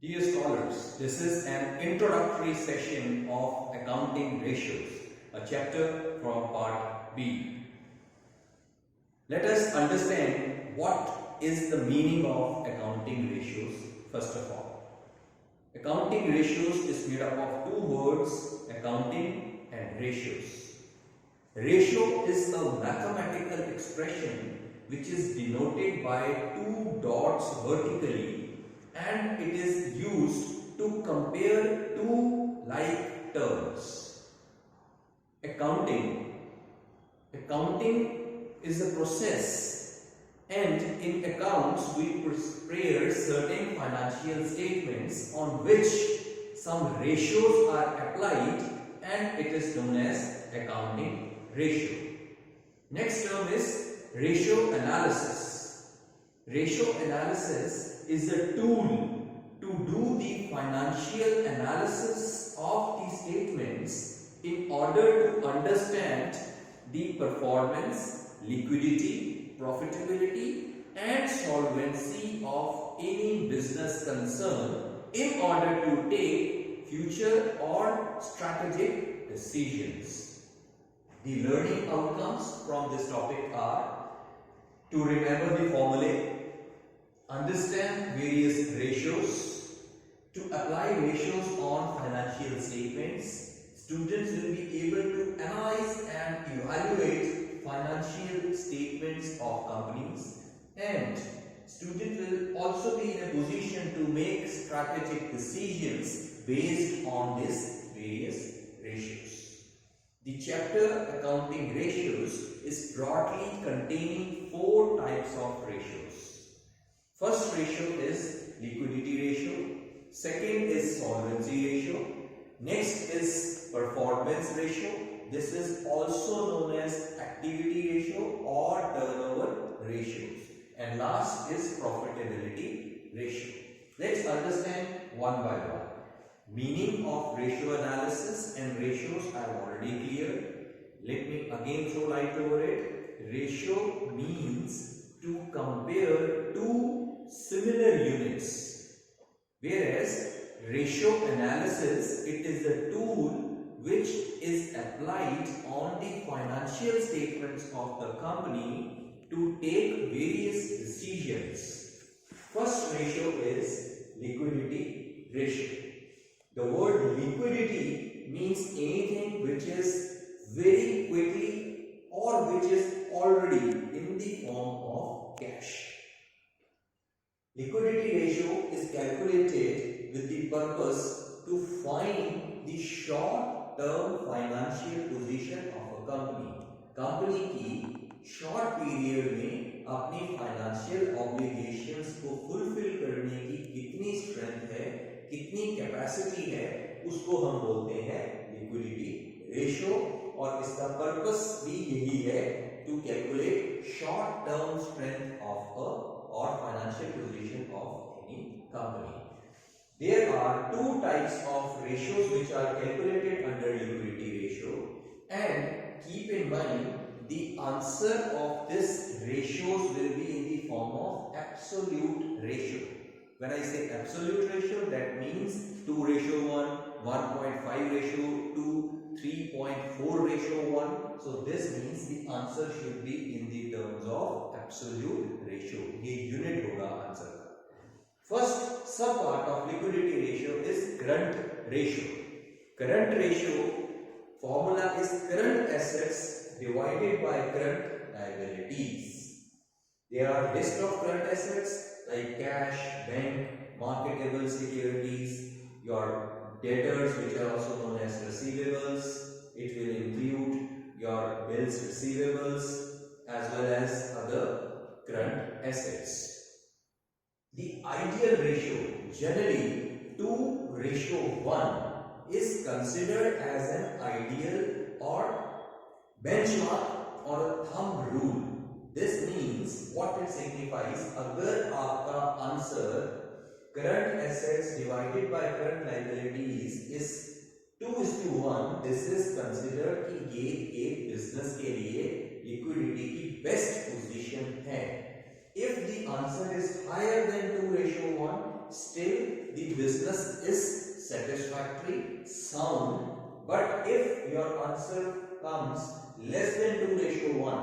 Dear scholars, this is an introductory session of accounting ratios, a chapter from part B. Let us understand what is the meaning of accounting ratios first of all. Accounting ratios is made up of two words, accounting and ratios. Ratio is a mathematical expression which is denoted by two dots vertically, and it is used to compare two like terms. Accounting is a process, and in accounts we prepare certain financial statements on which some ratios are applied, and it is known as accounting ratio. Next term is ratio analysis. Ratio analysis is a tool to do the financial analysis of the statements in order to understand the performance, liquidity, profitability and solvency of any business concern in order to take future or strategic decisions. The learning outcomes from this topic are to remember the formulae, understand various ratios, to apply ratios on financial statements. Students will be able to analyze and evaluate financial statements of companies, and students will also be in a position to make strategic decisions based on these various ratios. The chapter Accounting Ratios is broadly containing four types of ratios. First ratio is liquidity ratio, second is solvency ratio, next is performance ratio. This is also known as activity ratio or turnover ratios, and last is profitability ratio. Let's understand one by one. Meaning of ratio analysis and ratios I have already cleared. Let me again throw light over it. Ratio means to compare two similar units, whereas ratio analysis, it is a tool which is applied on the financial statements of the company to take various decisions. First ratio is liquidity ratio. The word liquidity means anything which is very quickly or which is already in the form of cash. Liquidity ratio is calculated with the purpose to find the short-term financial position of a company. Company की short period में अपनी financial obligations को fulfil करने की कितनी strength है, कितनी capacity है, उसको हम बोलते हैं लिक्विडिटी रेशियो, और इसका पर्पस भी यही है to calculate short term strength of a और financial position of any company. There are two types of ratios which are calculated under liquidity ratio, and keep in mind the answer of this ratios will be in the form of absolute ratio. When I say absolute ratio, that means 2:1, 1.5 ratio 2, 3.4 ratio 1. So this means the answer should be in the terms of absolute ratio. ये unit होगा answer का. First sub part of liquidity ratio is current ratio. Current ratio formula is current assets divided by current liabilities. There are list of current assets like cash, bank, marketable securities, your debtors which are also known as receivables. It will include your bills receivables as well as other current assets. The ideal ratio, generally 2:1, is considered as an ideal or benchmark or a thumb rule. This means what it signifies, अगर आपका answer current assets divided by current liabilities is 2:1, this is considered कि ये एक business के लिए liquidity की best position है. If the answer is higher than 2:1, still the business business is satisfactory, sound, but if your answer comes less than 2:1,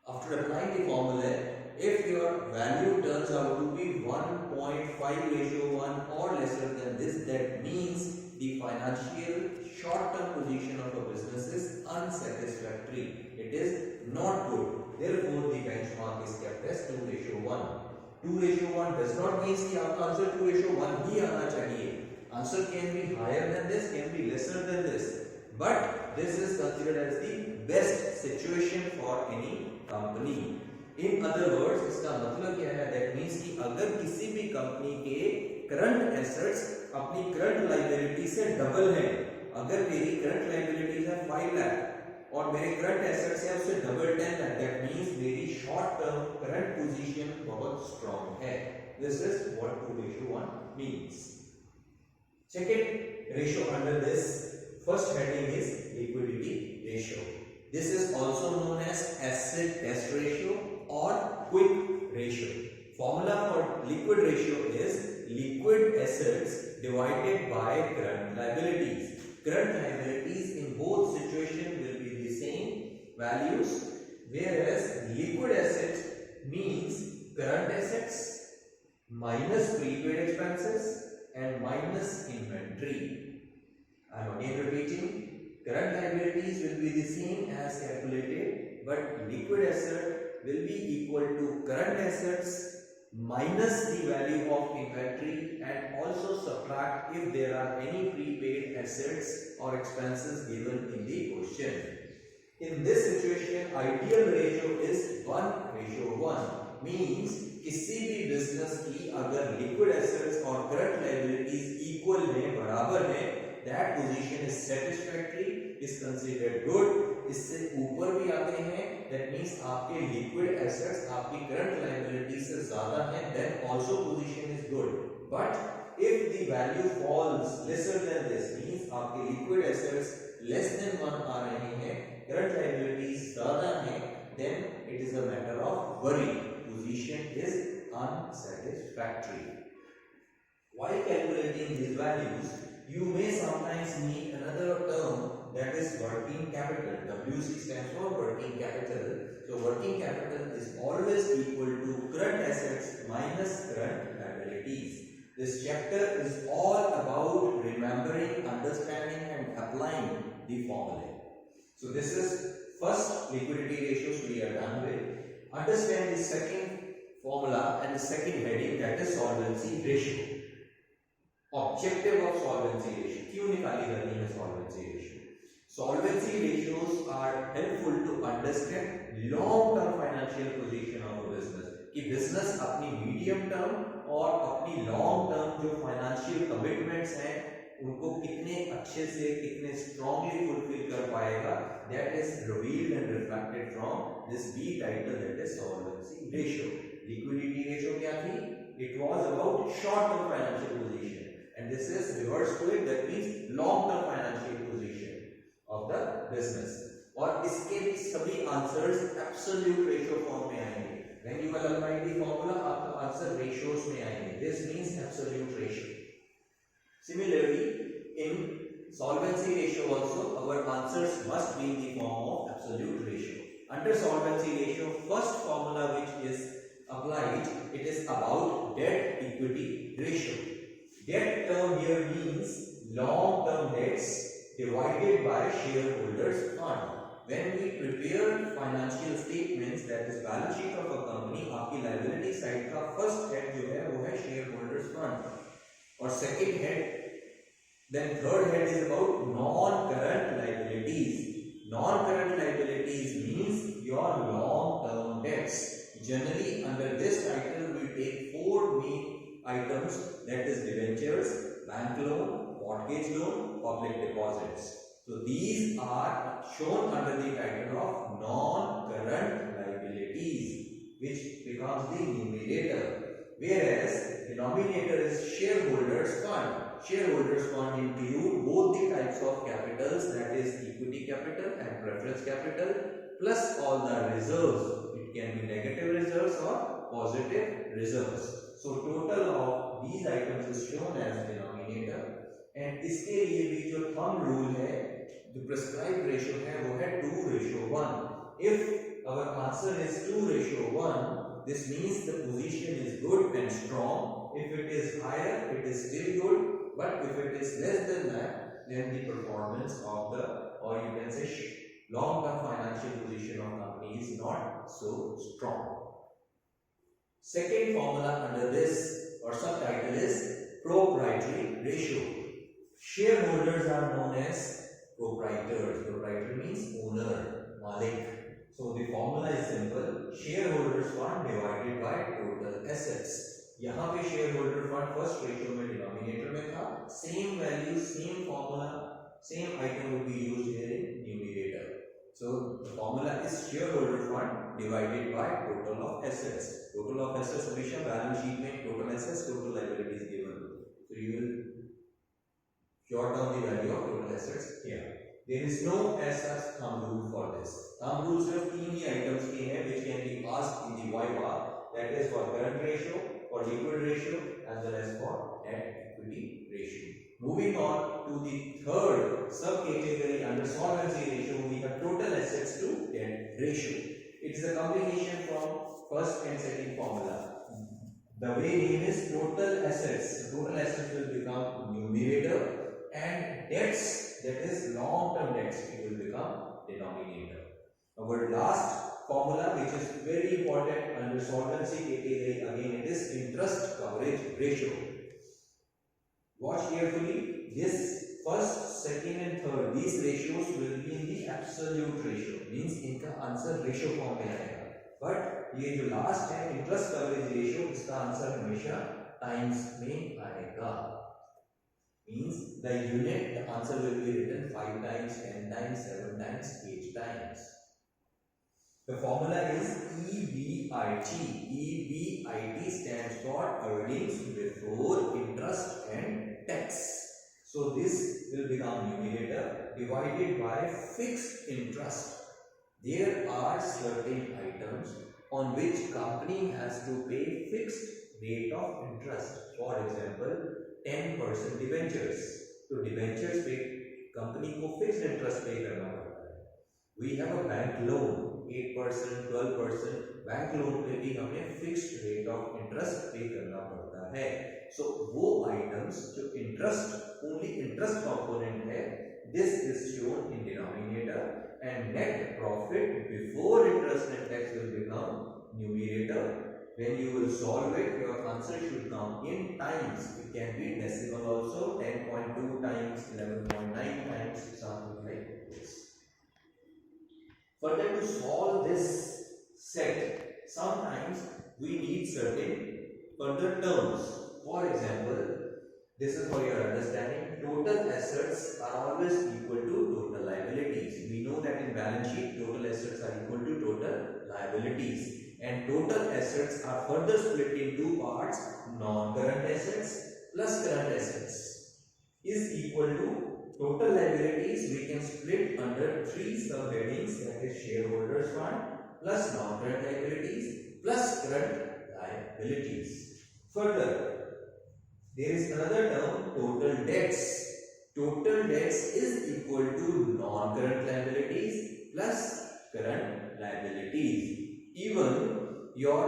after applying the formula, if your value turns out to be 1.5:1 or lesser than this, that means the financial short-term position of a business is unsatisfactory. It is not good. Therefore, the benchmark is kept as 2:1. 2:1 does not mean कि आपका answer 2:1 ही आना चाहिए. Answer can be higher than this, can be lesser than this, but this is considered as the best situation for any company. In other words, इसका मतलब क्या है? That means कि अगर किसी भी कंपनी के करंट एसेट्स अपनी करंट लायबिलिटी से डबल है, अगर मेरी करंट लायबिलिटीज है 5 लाख और मेरे करंट एसेट्स है उससे डबल 10 लाख, दैट मींस मेरी शॉर्ट टर्म करंट पोजीशन बहुत स्ट्रांग है. This is what 2:1 means. Second ratio under this first heading is liquidity ratio. This is also known as acid test ratio or quick ratio. Formula for liquid ratio is liquid assets divided by current liabilities. Current liabilities in both situations will be the same values, whereas liquid assets means current assets minus prepaid expenses and minus inventory. I am again repeating, current liabilities will be the same as calculated, but liquid asset will be equal to current assets minus the value of inventory and also subtract if there are any prepaid assets or expenses given in the question. In this situation, ideal ratio is 1:1, means किसी भी business की अगर liquid assets और current liabilities equal हैं, बराबर हैं, that position is satisfactory, is considered good. इससे ऊपर भी आते हैं, दैट मींस आपके लिक्विड एसेट्स आपकी करंट लायबिलिटी से ज्यादा हैं, then also position is good. But if the value falls lesser than this, means आपके लिक्विड एसेट्स लेस देन 1 आ रहे हैं, करंट लायबिलिटीज ज्यादा हैं, then it is a matter of worry. Position is unsatisfactory. While calculating these values, you may sometimes need another term, that is working capital. WC stands for working capital. So working capital is always equal to current assets minus current liabilities. This chapter is all about remembering, understanding and applying the formula. So this is first liquidity ratios we are done with. Understand the second formula and the second heading, that is solvency ratio. Objective of solvency ratio. क्यों निकाली करनी है solvency ratio? Solvency ratios are helpful to understand long-term financial position of a business. कि business अपनी medium term और अपनी long term जो financial commitments हैं उनको कितने अच्छे से कितने strongly fulfill कर पाएगा, that is revealed and reflected from this B title, that is solvency ratio. Liquidity ratio क्या थी? It was about short term financial position, and this is reverse to it, that means long term financial position of the business. और इसके भी सभी answers absolute ratio form में आएंगे. When you will apply the formula, आपका answer ratios में आएंगे. This means absolute ratio. Similarly, in solvency ratio also, our answers must be in the form of absolute ratio. Under solvency ratio, first formula which is applied, it is about debt equity ratio. Debt term here means long term debts divided by shareholders fund. When we prepare financial statements, that is balance sheet of a company, आपकी liability side का first head जो है वो है shareholders fund, और second head, then third head is about non-current liabilities. Non-current liabilities means your long-term debts. Generally, under this title, we take 4 main items, that is debentures, bank loan, mortgage loan, public deposits. So these are shown under the title of non-current liabilities, which becomes the numerator, whereas denominator is shareholders fund. Shareholders fund include both the types of capitals, that is equity capital and preference capital, plus all the reserves. It can be negative reserves or positive reserves. So total of these items is shown as denominator, and इसके लिए भी जो thumb rule है, जो prescribed ratio है वो है 2:1. If our answer is 2:1, this means the position is good and strong. If it is higher, it is still good, but if it is less than that, then the performance of the, or you can say long-term financial position of company is not so strong. Second formula under this or subtitle is proprietary ratio. Shareholders are known as proprietors. Proprietor means owner, malik. So the formula is simple. Shareholders fund divided by total assets. यहाँ पे shareholder fund first ratio में denominator में था. Same value, same formula, same item would be used here in numerator. So the formula is shareholder fund divided by total of assets. Total of assets हमेशा balance sheet में total assets, total liabilities given. So you will jot down the value of total assets here. There is no as such thumb rule for this. Thumb rule सिर्फ 3 ही items के हैं which can be asked in the YBAR. That is for current ratio, for liquid ratio, as well as for debt equity ratio. Moving on to the third subcategory under solvency ratio, we have total assets to debt ratio. It is a combination from first and second formula. The way name is total assets. Total assets will become numerator, and debts, that is long-term debts, it will become denominator. Our last formula, which is very important under solvency category, again it is interest coverage ratio. Watch carefully. This first, second and third, these ratios will be in the absolute ratio. Means इनका answer ratio form में आएगा. But ये जो last है interest coverage ratio, इसका answer हमेशा times में आएगा. Means the unit, the answer will be written 5 times, 10 times, 7 times, 8 times. The formula is EBIT. EBIT stands for earnings before interest and tax. So this will become numerator divided by fixed interest. There are certain items on which company has to pay fixed rate of interest. For example, 10% debentures. तो debentures पे company को fixed interest pay करना पड़ता है. We have a bank loan. 8%, 12% bank loan पे भी हमें fixed rate of interest पे करना पड़ता है. सो वो आइटम्स जो इंटरेस्ट, ओनली इंटरेस्ट कंपोनेंट है, this is shown in denominator, and net profit before interest and tax will become numerator. When you will solve it, your answer should come in times. It can be decimal also, 10.2 times, 11.9 times, something like this. Further, to solve this set, sometimes we need certain further terms. For example, this is for your understanding, total assets are always equal to total liabilities. We know that in balance sheet, total assets are equal to total liabilities. And total assets are further split in two parts, non-current assets plus current assets is equal to total liabilities. We can split under 3 subheadings, that is shareholders fund plus non-current liabilities plus current liabilities. Further, there is another term, total debts. Total debts is equal to non-current liabilities plus current liabilities. Even your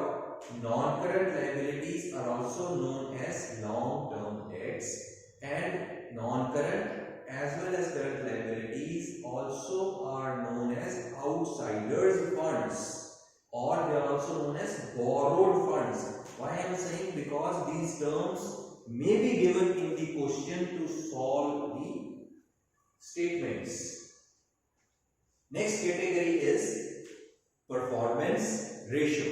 non-current liabilities are also known as long-term debts, and non-current as well as current liabilities also are known as outsiders funds, or they are also known as borrowed funds. Why I am saying? Because these terms may be given in the question to solve the statements. Next category is performance ratio.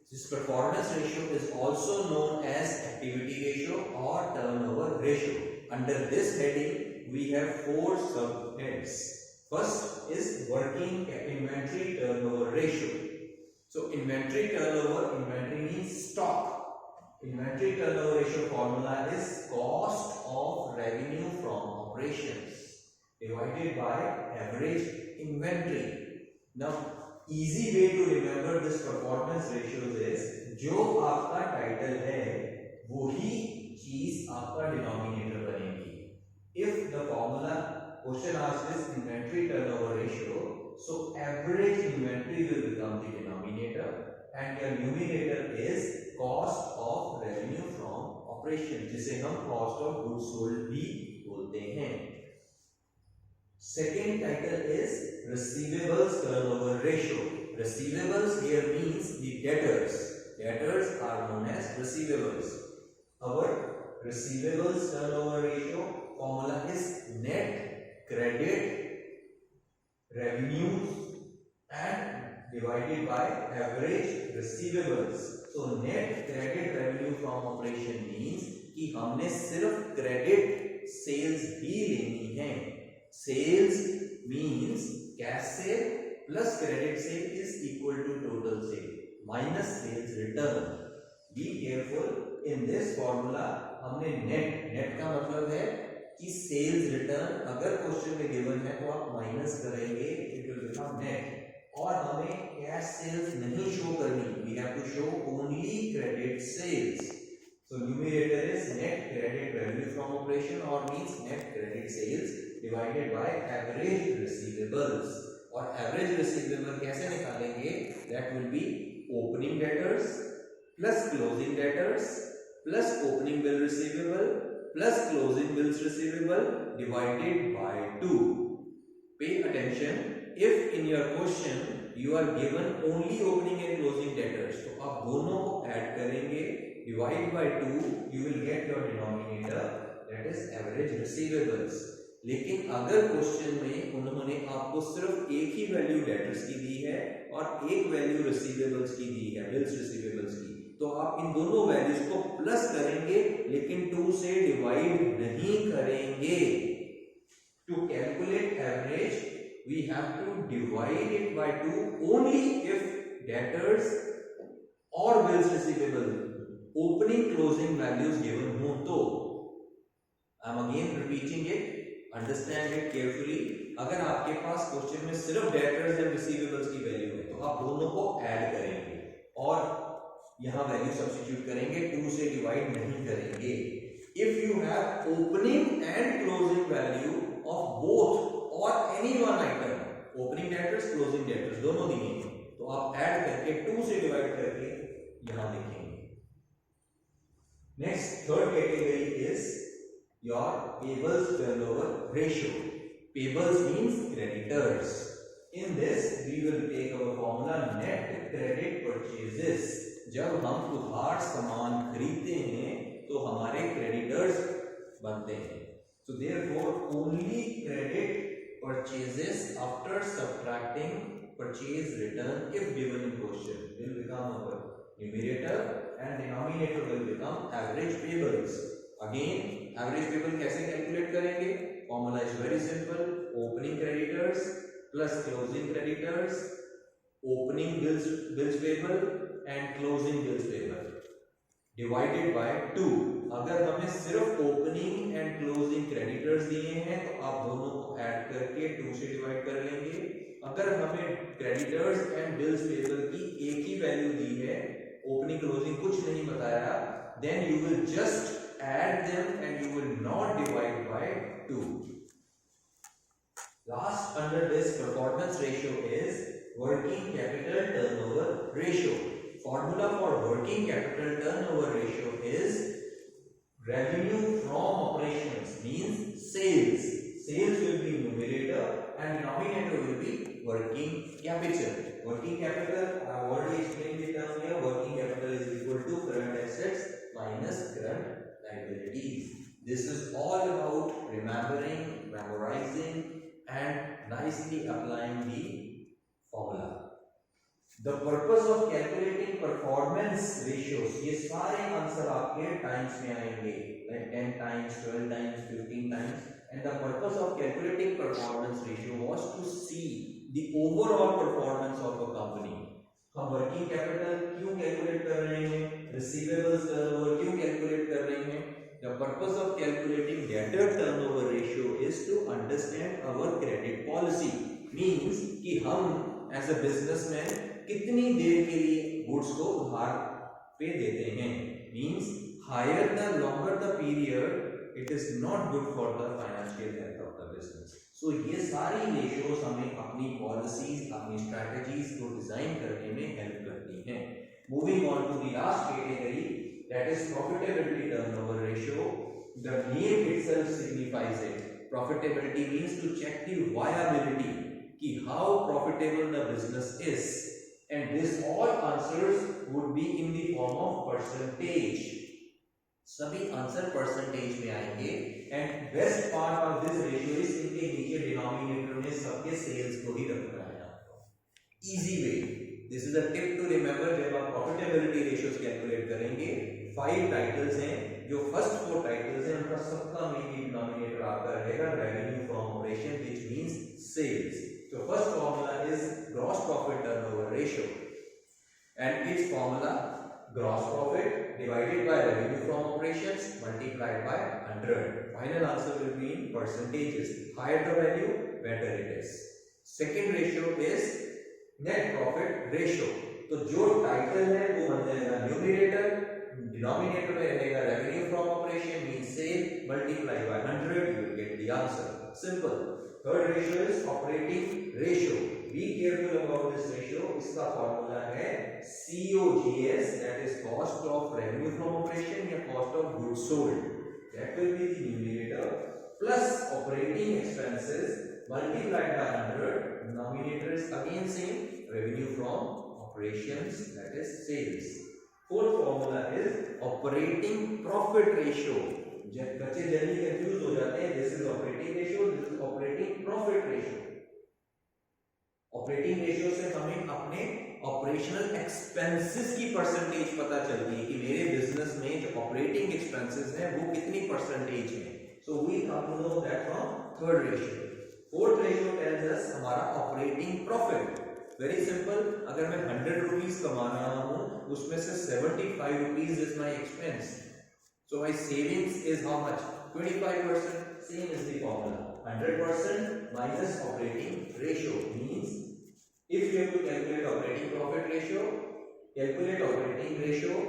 This performance ratio is also known as activity ratio or turnover ratio. Under this heading, we have 4 subheads. First is working inventory turnover ratio. So inventory turnover, inventory means stock. Inventory turnover ratio formula is cost of revenue from operations divided by average inventory. Now easy way to remember this performance ratios is, जो आपका title है वही चीज आपका denominator बनेगी। If the formula question asked is inventory turnover ratio, so average inventory will become the denominator and your numerator is cost of revenue from operation, जिसे हम cost of goods sold भी बोलते हैं। Second title is receivables turnover ratio. Receivables here means the debtors. Debtors are known as receivables. Our receivables turnover ratio formula is net credit revenues and divided by average receivables. So net credit revenue from operation means कि हमने सिर्फ credit sales ही लेनी है। Sales means cash sale plus credit sale is equal to total sale minus sales return. Be careful in this formula हमने net का मतलब है कि सेल्स रिटर्न अगर क्वेश्चन में गिवन है तो आप माइनस करेंगे, इट विल बिकम नेट। और हमें कैश सेल्स नहीं शो करनी, we have to show only credit sales. So numerator is net credit revenue from operation और means net credit sales divided by average receivables. और average receivable कैसे निकालेंगे? That will be opening debtors plus closing debtors plus opening bill receivable plus closing bills receivable divided by 2. Pay attention, if in your question you are given only opening and closing debtors, तो आप दोनों को add करेंगे, divide by 2, you will get your denominator, that is average receivables. लेकिन अगर question में उन्होंने आपको सिर्फ एक ही वैल्यू डेटर्स की दी है और एक वैल्यू रिसीवेबल्स की दी है, बिल्स रिसीवेबल्स की, तो आप इन दोनों वैल्यूज को प्लस करेंगे लेकिन 2 से डिवाइड नहीं करेंगे। To calculate average we have to divide it by 2 only if debtors और bills receivable opening closing values given हो तो। I am again repeating it, understand it carefully. अगर आपके पास क्वेश्चन में सिर्फ डेटर्स एंड रिसीवेबल्स की वैल्यू है तो आप दोनों को ऐड करेंगे और यहां वैल्यू सब्स्टिट्यूट करेंगे, 2 से डिवाइड नहीं करेंगे। If you have opening and closing value of both और any one item, opening debtors closing debtors दोनों दिए हैं, तो आप ऐड करके 2 से डिवाइड करके यहां लिखेंगे। Next third category is your payables turnover ratio. Payables means creditors. In this we will take our formula net credit purchases. जब हम उधार सामान खरीदते हैं तो हमारे क्रेडिटर्स बनते हैं। So therefore only credit purchases after subtracting purchase return if given in question will become our numerator and denominator will become average payables. Again average payable कैसे कैलकुलेट करेंगे? Formula is very simple, opening creditors plus closing creditors, opening bills payable and closing bills payable divided by 2. अगर हमें सिर्फ opening and closing creditors दिए हैं तो आप दोनों को ऐड करके 2 से डिवाइड कर लेंगे। अगर हमें क्रेडिटर्स एंड बिल्स पेबल की एक ही वैल्यू दी है, ओपनिंग क्लोजिंग कुछ नहीं बताया, then you will just add them and you will not divide by 2. Last under this performance ratio is working capital turnover ratio. Formula for working capital turnover ratio is revenue from operations means sales. Sales will be numerator and denominator will be working capital. Working capital, I have already explained the term here. Working capital is equal to current assets minus current liabilities. This is all about remembering, memorizing and nicely applying the formula. The purpose of calculating performance ratios, ये सारे answer आपके times में आएंगे, like 10 times, 12 times, 15 times, and the purpose of calculating performance ratio was to see the overall performance of a company. हम working capital क्यों calculate कर रहे हैं, रिसीवेबल्स टर्नओवर क्यों कैलकुलेट कर रहे हैं? The purpose of calculating debtor turnover ratio is to understand our credit policy. Means कि हम as a businessman कितनी देर के लिए गुड्स को उधार पे देते हैं। Means higher the longer the period, it is not good for the financial health of the business. So ये सारी ratios हमें अपनी policies, अपनी strategies को design करने में help करती हैं. Moving on to the last category, that is profitability turnover ratio. The name itself signifies it. Profitability means to check the viability, कि how profitable the business is, and this all answers would be in the form of percentage. सभी answer percentage में आएंगे. And best part of this ratio is इनके नीचे denominator में सबके sales को ही रखना है आपको. Easy way. This is a tip to remember. जब आप प्रॉफिटेबिलिटी रेशियोज कैलकुलेट करेंगे, 5 टाइटल्स हैं, जो फर्स्ट 4 टाइटल्स हैं उनका सबका मेन डिनोमिनेटर आपका रहेगा revenue from operation, which means sales. So first formula is gross profit turnover ratio, and its formula gross profit divided by revenue from operations multiplied by 100. Final answer will be in percentages. Higher the value, better it is. Second ratio is net profit ratio. तो जो title है वो बन जाएगा numerator, denominator में रहेगा revenue from operation means sale multiply by 100, you will get the answer. Simple. Third ratio is operating ratio. Be careful about this ratio. इसका formula है COGS, that is cost of revenue from operation या cost of goods sold. That will be the numerator plus operating expenses multiplied by 100. Denominator is again same, revenue from operations, that is sales. Fourth formula is operating profit ratio. बच्चे जल्दी confuse हो जाते हैं. This is operating ratio, this is operating profit ratio. Operating ratio से हमें अपने operational expenses की percentage पता चलती है कि मेरे बिजनेस में जो ऑपरेटिंग एक्सपेंसेस हैं वो कितनी परसेंटेज है. So we come to know that from third ratio. Fourth ratio tells us हमारा ऑपरेटिंग प्रॉफिट. Very simple. अगर मैं 100 रुपीज कमा रहा हूं, उसमें से 75 rupees is my expense. So my savings is how much? 25%. Same is the formula. 100% minus operating ratio means if you have to calculate operating profit ratio, calculate operating ratio.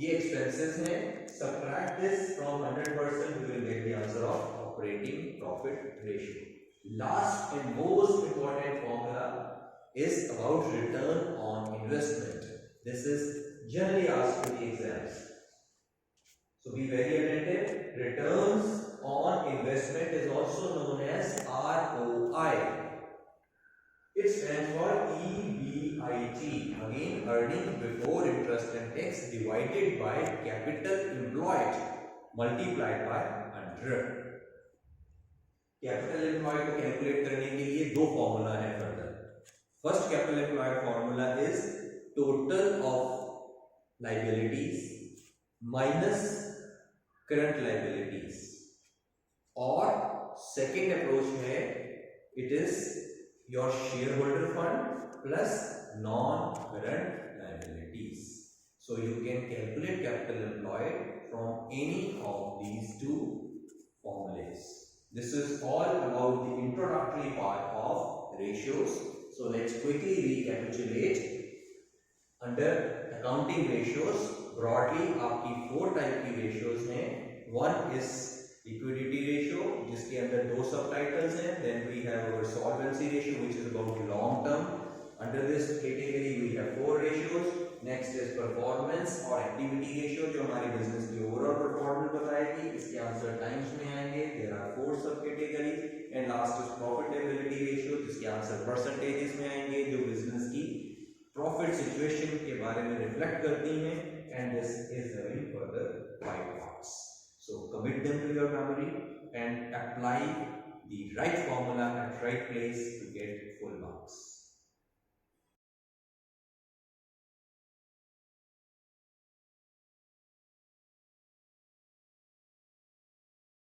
ये expenses हैं. Subtract this from 100%, you will get the answer of operating profit ratio. Last and most important formula is about return on investment. This is generally asked in the exams. So be very attentive. Returns on investment is also known as ROI. It stands for EBIT. Again, earning before interest and tax divided by capital employed multiplied by 100. Capital employed को calculate करने के लिए दो formula है further. First capital employed formula is total of liabilities minus current liabilities, और second approach में it is your share holder fund plus non current liabilities. So you can calculate capital employed from any of these two formulas. This is all about the introductory part of ratios. So let's quickly recapitulate. Under accounting ratios, broadly आपकी 4 type की ratios हैं. One is liquidity ratio, जिसके अंदर 2 subtitles हैं. Then we have our solvency ratio, which is about long term. Under this category we have 4 ratios. Next is performance और activity ratio, जो हमारे business की overall performance बताएगी. इसके आंसर टाइम्स में आएंगे. There are 4 subcategories. And last is profitability ratio, जिसके answer percentages में आएंगे, जो business की प्रॉफिट सिचुएशन के बारे में रिफ्लेक्ट करती हैं. And this is having further 5 parts. So commit them to your memory and apply the right formula at right place to get full marks.